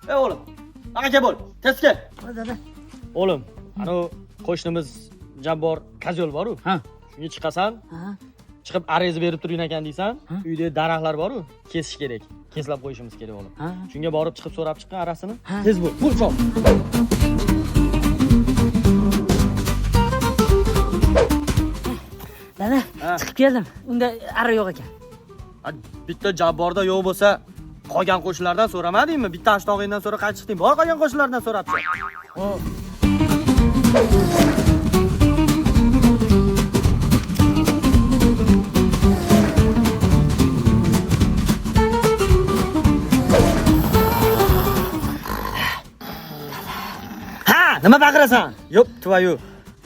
Ey oğlum. Aka bo'l. Tez kel. Dada. Oğlum, ana qo'shnimiz Jabbor Kazyo'l bor-ku. Ha. Shunga chiqasan, Ha. chiqib ariza berib turing ekan deysan. Uyda daraxtlar bor-ku, kesish kerak. Keslab qo'yishimiz kerak oğlum. Ha. Shunga borib chiqib so'rab chiqqan arasini. Ha. Tez bo'l. Bo'l chop. Dada, Ha. chiqib keldim. Unda ara yo'q ekan. Bitta Jabborda yo'q bo'lsa, qolgan qo'shnilardan so'ramadingmi? Bitta ashtog'ingdan so'ra qaytib chiqding. Bor qolgan qo'shnilardan so'rabchi. Xo'p. Ha, nima baqirasan? Yo'q, tvoyu.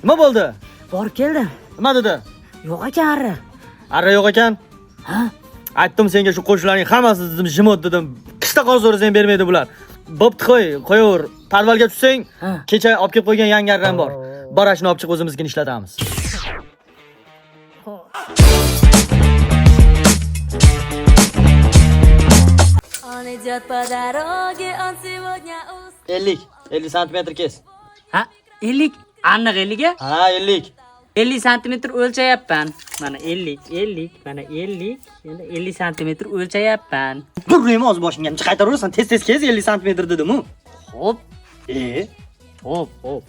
Nima bo'ldi? Borib keldim. Nima dedi? Yo'q ekan ara. Arra yo'q ekan. Ha? Aytdim senga shu qo'shnilarning hammasi dedim, jimot dedim. Qishda qol so'rasang bermaydi bular. Bo'pti qo'yaver. Podvalga tushsang, Ha. kecha olib kelib qo'ygan yangi arram bor. Bor ashuni olib chiqib o'zimizga ishlatamiz. Он идет по дороге, он сегодня 50 santimetr kes. Ha? 50. Aniq 50 ga? Ha, 50. 50 santimetr o'lchayapman. Mana 50, mana 50, yana 50 santimetr o'lchayapman. Gurrayim o'z boshingga qaytaraversan, tez kes 50 santimetr dedim-ku. Xo'p, xo'p.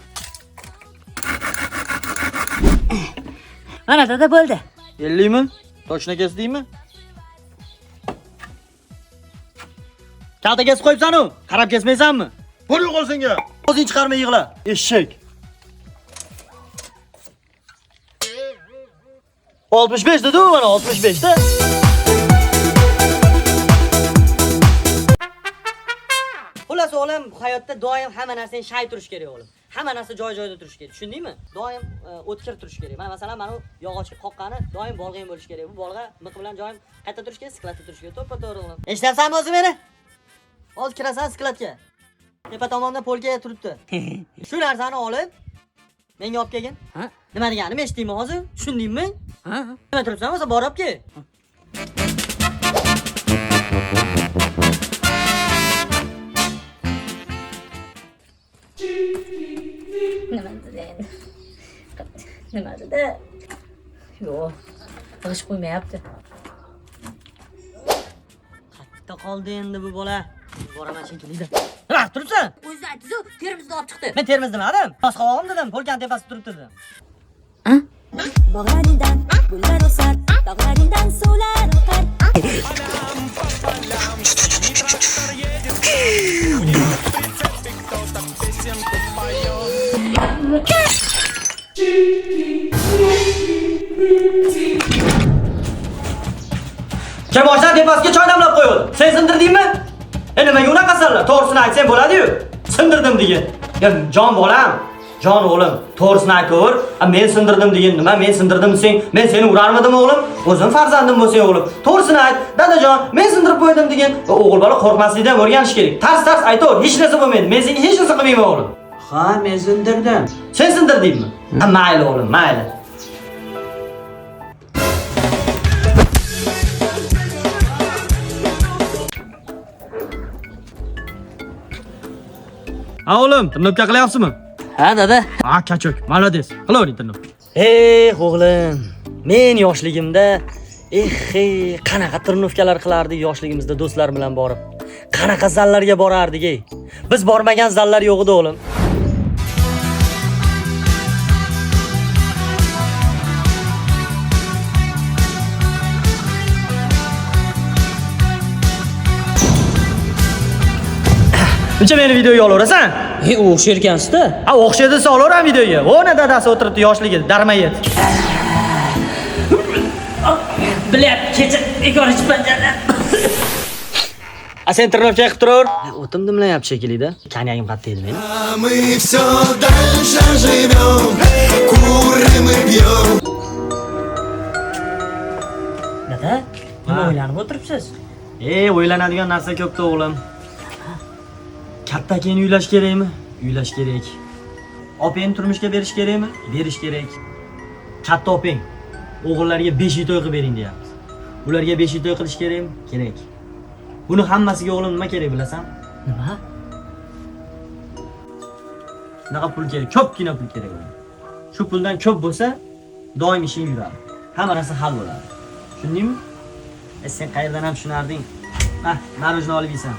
Mana dada bo'ldi. 50 mi? Toshna kesdingmi? Kalta kesib qo'yibsan-ku, qarab kesmaysanmi? Bo'l yo'qol senga. O'zing chiqarmay yig'la. Eshak. 65 dedi-ku mana 65 da. Xullas o'g'lim, hayotda doim hamma narsani shay turish kerak o'g'lim. Hamma narsa joy-joyida turish kerak. Tushundingmi? Doim o'tkir turish kerak. Mana masalan, mana bu yog'ochga qoqqani doim bolg'in bo'lish kerak. Bu bolg'a miq bilan doim qayta turish kerak, sklatda turish kerak. To'ppa-to'g'ri o'g'lim. Eshitasanmi o'zi meni? Hozir kirasan sklatga. Tepa tomonda polga turibdi. Shu narsani olib menga olib kelgin. Ha? Nima deganimni eshitdingmi hozir? Tushundingmi? Ha? Nima turibsan bo'lsa borib kel. Nima dedi endi? Nima dedi? Yo'q. G'isht qo'ymayapti. Qayerda qoldi endi bu bola? Boraman shekilli. Nima turibsan? O'zi aytdi-ku, Termizda olib chiqdi. Men Termiz demadim. Toshqog'im dedim, polkan tepasida turibdi dedim. Bog'laringdan gullar o'sar, tog'laringdan suvlar oqar. Kemoshlar tepasiga choy damlab qo'ydi. Sen sindirdingmi? Nimaga unaqa qilasan? To'g'risini aytsang bo'ladi-yu. Sindirdim degan. Ya jon bolam, jon o'g'lim, to'g'risini aytaver. Men sindirdim degan nima? Men sindirdim desang, men seni urarmidim o'g'lim? O'zim farzandim bo'lsang o'g'lim. To'g'risini ayt. Dadajon, men sindirib qo'ydim degan. O'g'il bola qo'rqmaslikdan o'rganish kerak. Tars aytaver, hech narsa bo'lmaydi. Men senga hech narsa qilmayman o'g'lim. Ha, men sindirdim. Sen sindirdingmi? Mayli o'g'lim, mayli. Ha o'g'lim, tirnobka qilyapsizmi? Ha, dada. Ha, kachok, молодец. Qilavering tirnob. O'g'lim, men yoshligimda qanaqa tirnovkalar qilardik yoshligimizda do'stlar bilan borib. Qanaqa zallarga borardik ey. Biz bormagan zallar yo'q edi o'g'lim. Buncha meni videoga olaverasan? O'xshar ekansiz-da. Ha, o'xshaydi desa olaveram videoga. O'na dadasi o'tiribdi yoshligida, darmayet. Bilyapti, kecha bekor ichib panjada. A sen tirnovka qilib turaver. O'tim dimlayapti shekilli-da. Kanyagim qattiq edi meni. Мы все дальше живем, курим и пьем. Dada, nima o'ylanib o'tiribsiz? O'ylanadigan narsa ko'pda o'g'lim. Katta keyin uylash kerakmi? Uylash kerak. Opang turmushga berish kerakmi? Berish kerak. Katta opang o'g'illarga 5 uy to'y qilib bering deyapti. Ularga 5 uy to'y qilish kerakmi? Kerak. Buni hammasiga o'g'lim nima kerak bilasan? Nima? Shunaqa pul kerak, ko'pgina pul kerak o'g'lim. Shu puldan ko'p bo'lsa, doim ishing yuradi. Hamma narsa hal bo'ladi. Tushundingmi? Sen qayerdan ham tushunarding? Marojna olib yeysan.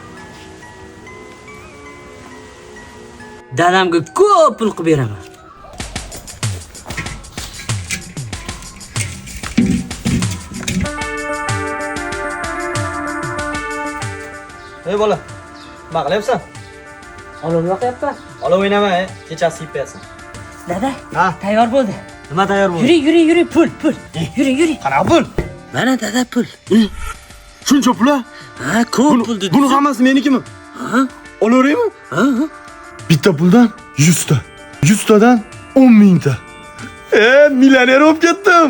Dadamga ko'p pul qilib beraman. Ey bola, nima qilyapsan? Olov yoqyapman. Olov o'ynama, kechasi yeyapsan. Dada, Ha, tayyor bo'ldi. nima tayyor bo'ldi? Yuri, pul. Yuri. Qanaqa pul? Mana dada pul. Shuncha pul? Ha, ko'p pul dedi. Buni hammasi menikimi? Ha? Olaveraymi? Ha. Bitta puldan 100 ta. 100 tadan 10 mingta. Millioner bo'lib ketdim.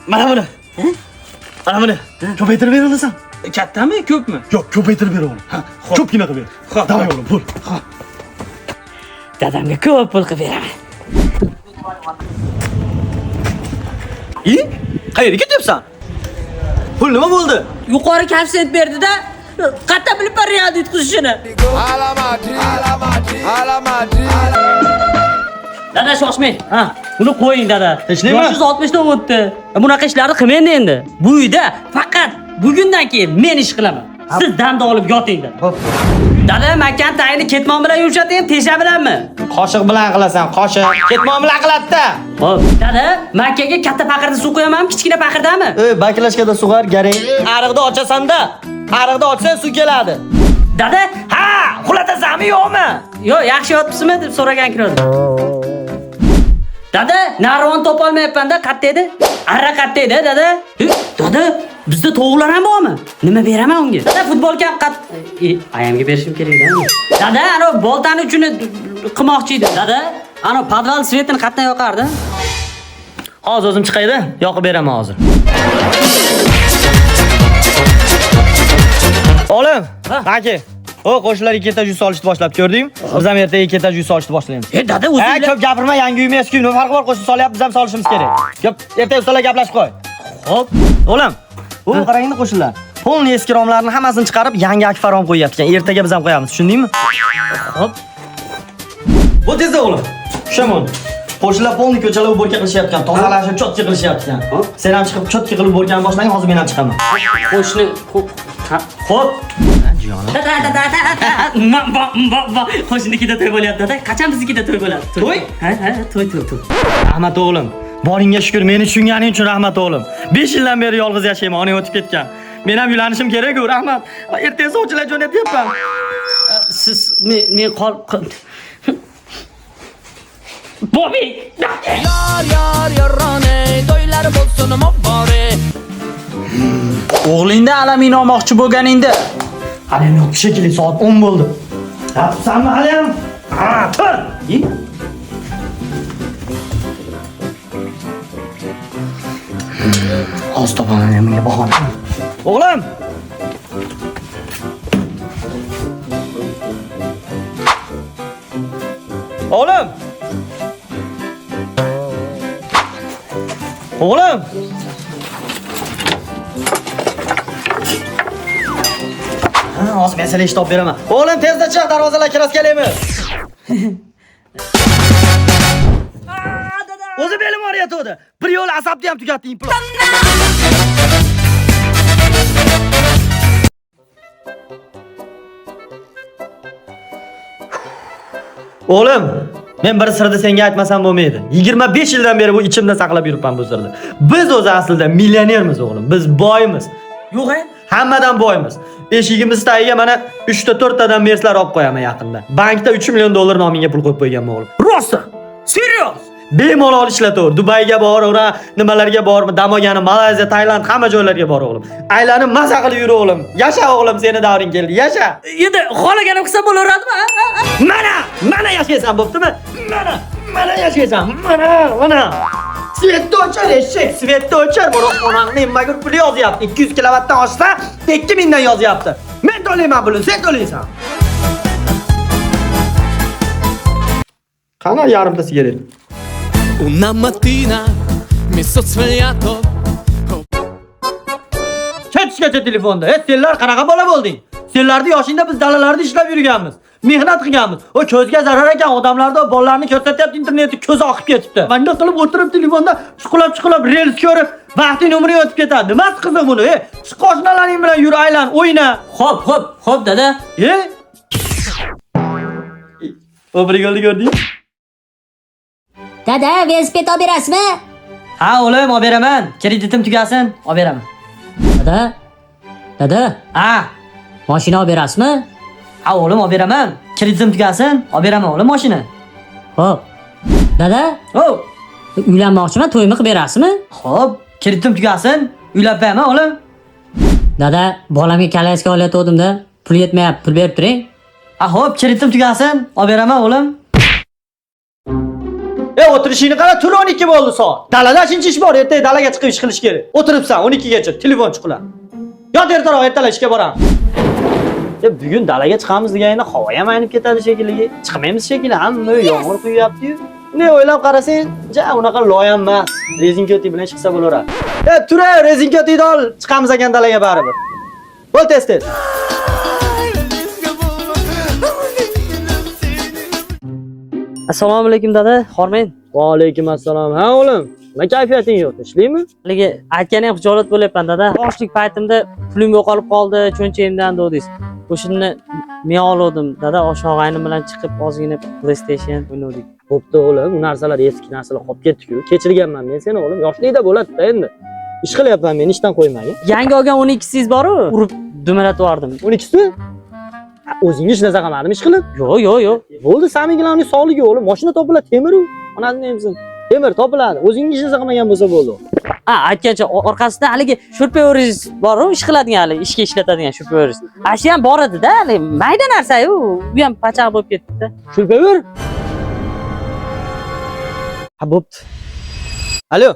Mana buni. Mana buni. Ko'paytirib bera olasan? Kattami, ko'pmi? Yo'q, ko'paytirib bera o'g'lim. Ko'pgina qilib ber. Davay o'g'lim, pul. Dadamga ko'p pul qilib beraman. Qayerga ketyapsan? Pul nima bo'ldi? Yuqori konfet berdi-da, qatta bilib beryapti yutqizishini. Dada shoshmang. Ha, buni qo'ying dada. Tinchlikmi? 360 dan o'tdi. Bunaqa ishlarni qilmaydi endi. Bu uyda faqat bugundan keyin men ish qilaman. Siz damda olib yoting dada. Xo'p. Dada, makkan tayini ketmon bilan yumshating, tesha bilanmi? Qoshiq bilan qilasan, qoshiq. Ketmon bilan qiladi-da. Xo'p. Dada, makkaga katta paqirda suv qo'yamanmi, kichkina paqirdami? Baklashkada sug'ar, garing. Ariqda ochasan-da. Ariqda ochsang suv keladi. Dada, Ha, xulatasanmi yo'qmi? yo'q, yaxshi yotibsizmi deb so'ragan kiradi. Dada, narvon topolmayapman-da, qatta edi? Arra qatta edi, dada. Dada, bizda tovuqlar ham bormi? Nima beraman unga? Dada, futbolka ayamga berishim kerak-da. Dada, ana boltani uchini qilmoqchi edim, dada. Ana podval svetini qatdan yoqardi. Hozir o'zim chiqaydi, yoqib beraman hozir. O'g'lim, aka. Qo'shnilar etaj yuz solishni boshlab ko'rdingmi? Biz ham ertaga etaj yuz solishni boshlaymiz. Dada, o'zing Ko'p gapirma, yangi uymi, eski uymi, farqi bor, qo'shni solyapmiz, biz ham solishimiz kerak. Ko'p ertaga ustalar gaplashib qo'y. Xo'p. O'g'lim, bu qarangni qo'shnilar. Polni eski romlarni hammasini chiqarib, yangi akfa rom qo'yyapti. Ertaga biz ham qo'yamiz, tushundingmi? Xo'p. Bu tezda o'g'lim. Tushaman. Qo'shnilar polni ko'chalar o'rka qilishyapti, tozalashib, cho'tki qilishyapti. Sen ham chiqib cho'tki qilib o'rgan boshlang, hozir men ham chiqaman. Qo'shni Xo'p. Qo'shnikida to'y bo'lyapti dada. Qachon biznikida to'y bo'ladi? To'y? Ha, to'y. Rahmat o'g'lim. Boringga shukr, meni tushunganing uchun rahmat o'g'lim. 5 yildan beri yolg'iz yashayman, onang o'tib ketgan. Men ham uylanishim kerak-ku, rahmat. Ertaga sovchilar jo'natyapman. Siz men qol Bobby! Yar yarrane to'ylar bo'lsin mobbore. O'g'lingda alamini olmoqchi bo'lganingda Hali yo'q, shekilli soat 10 bo'ldi. Yotibsanmi hali ham? Ha, tur. Hozir topaman menga bahona. O'g'lim. O'g'lim. O'g'lim. Hozir men sizlarga ish topib beraman. O'g'lim tezda chiq, darvozalar kirasgalaymiz. O'zi belim og'riyotdi. Bir yo'l asabni ham tugatding. O'g'lim, men bir sirni senga aytmasam bo'lmaydi. 25 yildan beri bu ichimda saqlab yuribman bu sirni. Biz o'zi aslida millionermiz o'g'lim. Biz boymiz. Yo'q-a? Hammadan boymiz. Eshigimiz tagiga mana 3 ta 4 tadan merslar olib qo'yaman yaqinda. Bankda 3 million dollar nomingga pul qo'yib qo'yganman o'g'lim. Rosa. Serios. Bemalol ishlataver. Dubayga boraver, nimalarga bormi? Damogani, Malayziya, Tailand hamma joylarga bor o'g'lim. Aylanib maza qilib yur o'g'lim. Yasha o'g'lim, seni davring keldi. Yasha. Endi xolaganim qilsa bo'laveradimi? Mana yashaysan bo'ptimi? Mana yashaysan. Mana. Svetni o'char eshik, svetni o'char. Buni onangning magur puli yozyapti. 200 kilovatdan oshsa 2000 dan yozyapti. Men to'layman pulni, sen to'laysan. Qana yarimta sigaret. Una mattina mi sono svegliato. Ketishga kechgacha telefonda. Senlar qanaqa bola bo'lding? Senlarning yoshingda biz dalalarda ishlab yurganmiz. Mehnat qilganmiz. O ko'zga zarar ekan, odamlarda bolalarni ko'rsatyapti internetda, ko'zi oqib ketibdi. Banda qilib o'tirib telefonda chiqilab reels ko'rib, vaqting umri o'tib ketadi. Nimasi qiziq buni? Chiq qo'shnalaring bilan yur, aylan, o'yna. Xo'p, dada. O'brigolni ko'rding? Dada, velosiped olib berasizmi? Ha, o'g'lim, olib beraman. Kreditim tugasin, olib beraman. Dada, Ha, mashina olib berasizmi? ha o'g'lim, olib beraman. Kreditim tugasin, olib beraman o'g'lim mashina. Xo'p. Dada, Xo'p. uylanmoqchiman, to'ymi qilib berasizmi? Xo'p, kreditim tugasin, uylab beraman o'g'lim. Dada, bolamga kollajga olayotgandim-da, pul yetmayapti, pul berib turing. Ha, xo'p, kreditim tugasin, olib beraman o'g'lim. O'tirishingni qara, tur 12 bo'ldi soat. Dalada shuncha ish bor, ertaga dalaga chiqib ish qilish kerak. O'tiribsan 12 gacha, telefon chiqlar. Yot ertaroq ertalab ishga boramiz. Bugun dalaga chiqamiz deganda havo ham aynib ketadi shekilli. Chiqmaymiz shekilli, hamma yomg'ir quyapti-yu. Ne o'ylab qarasang, unaqa loyam emas. Rezinkoti bilan chiqsa bo'laveradi. Tura, rezinkotini ol, chiqamiz ekan dalaga baribir. Bo'l tez. Assalomu alaykum dada, xormang. Va alaykum assalom. Ha o'g'lim, nima kayfiyating yo'q? Ishlaymi? Haligi aytgani ham xijolat bo'lyapman dada. Yoshlik paytimda pulim yo'qolib qoldi, cho'nchagimdan dodingiz. O'shini men oldim dada, o'sha-og'aynim bilan chiqib ozgina PlayStation o'ynadik. Bo'pti o'g'lim, bu narsalar eski narsalar qolib ketdi-ku. Kechirganman men seni o'g'lim. Yoshlikda bo'ladi-da endi. Ish qilyapman men, ishdan qo'ymagin. Yangi olgan 12singiz bor-ku, urib dumalatib yubordim. 12si? O'zingiz naza qilmadimi ish qilib? Yo'q. Bo'ldi, Samigilarning sog'ligi o'g'lim. Mashina topiladi, temir-u. Onani nemisin? Temir topiladi. O'zingiz naza qilmagan bo'lsa bo'ldi. Aytgancha orqasida haligi shurpayoriz bor-ku, ish qiladigan hali, ishga ishlatadigan shurpayoriz. Ashi ham bor edi-da, hali mayda narsa-yu, u ham pachaq bo'lib ketdi-da. Shurpayver? Ha, bo'pti. Alo,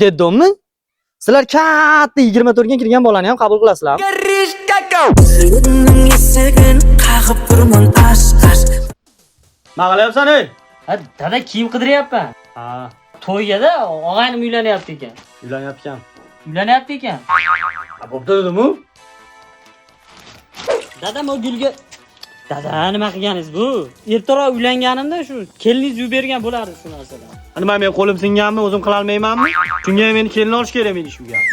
deddommi? Sizlar katta 24 ga kirgan bolani ham qabul qilasizlarmi? Nima qilyapsan ey? Ha, dada kiyim qidiryapman. Ha, To'yga-da og'aynim uylanyapti ekan. uylanyapti ekan. Ha, bo'pti dedim-u. Dadam o gulga dada nima qilganingiz bu? Ertaroq uylanganimda shu keliningiz yuvib bergan bo'lardi shu narsadan. Nima men qo'lim singanmi, o'zim qila olmaymanmi? Shunga ham meni kelin olish kerak meni shu gap.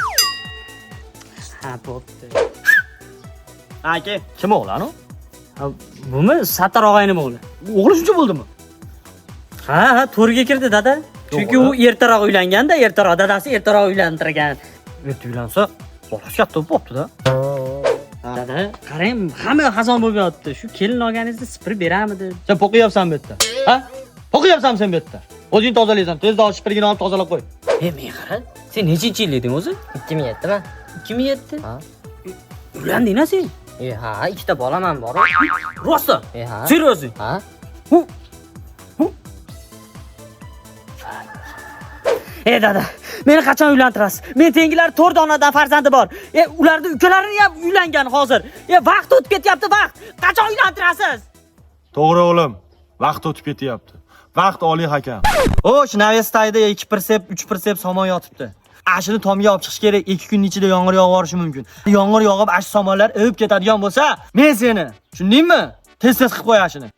Ha, bo'pti. Aka, kim o'g'lan u? Bumi Sattar og'aynim o'g'li. O'g'li shuncha bo'ldimi? Ha, to'rga kirdi dada. Chunki u ertaroq uylanganda, ertaroq dadasi ertaroq uylantirgan. Erta uylansa, bolasi katta bo'pti-da. Dada, qarang, hamma xazon bo'lib yotibdi. Shu kelin olganingizni sipirib beramidi? Sen poqiyapsan bu yerda. Ha? Poqiyapsan sen bu yerda. O'zing tozalaysan, tezda shipirgini olib tozalab qo'y. Men qara. Sen nechinchi yil eding o'zi? 2007 mi? 2007. Ha. Uylandingmi sen? Ha, ikkita bolam ham bor. Rostmi? Ha. Seryozni? Ha. Dada, meni qachon uylantirasiz? Men tengilar 4 donadan farzandi bor. Ularning ukalarini ham uylangan hozir. Vaqt o'tib ketyapti, vaqt. Qachon uylantirasiz? To'g'ri o'g'lim, vaqt o'tib ketyapti. Vaqt oliy hakam. Shu Navestayda 2%, 3% somon yotibdi. Ashini tomga olib chiqish kerak. 2 kunning ichida yomg'ir yog'ib yuborishi mumkin. Yomg'ir yog'ib ash somonlar o'yib ketadigan bo'lsa, men seni, tushundingmi? Tez qilib qo'y ashini.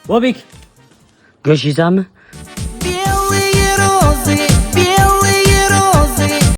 Bobik, go'sht yeysanmi?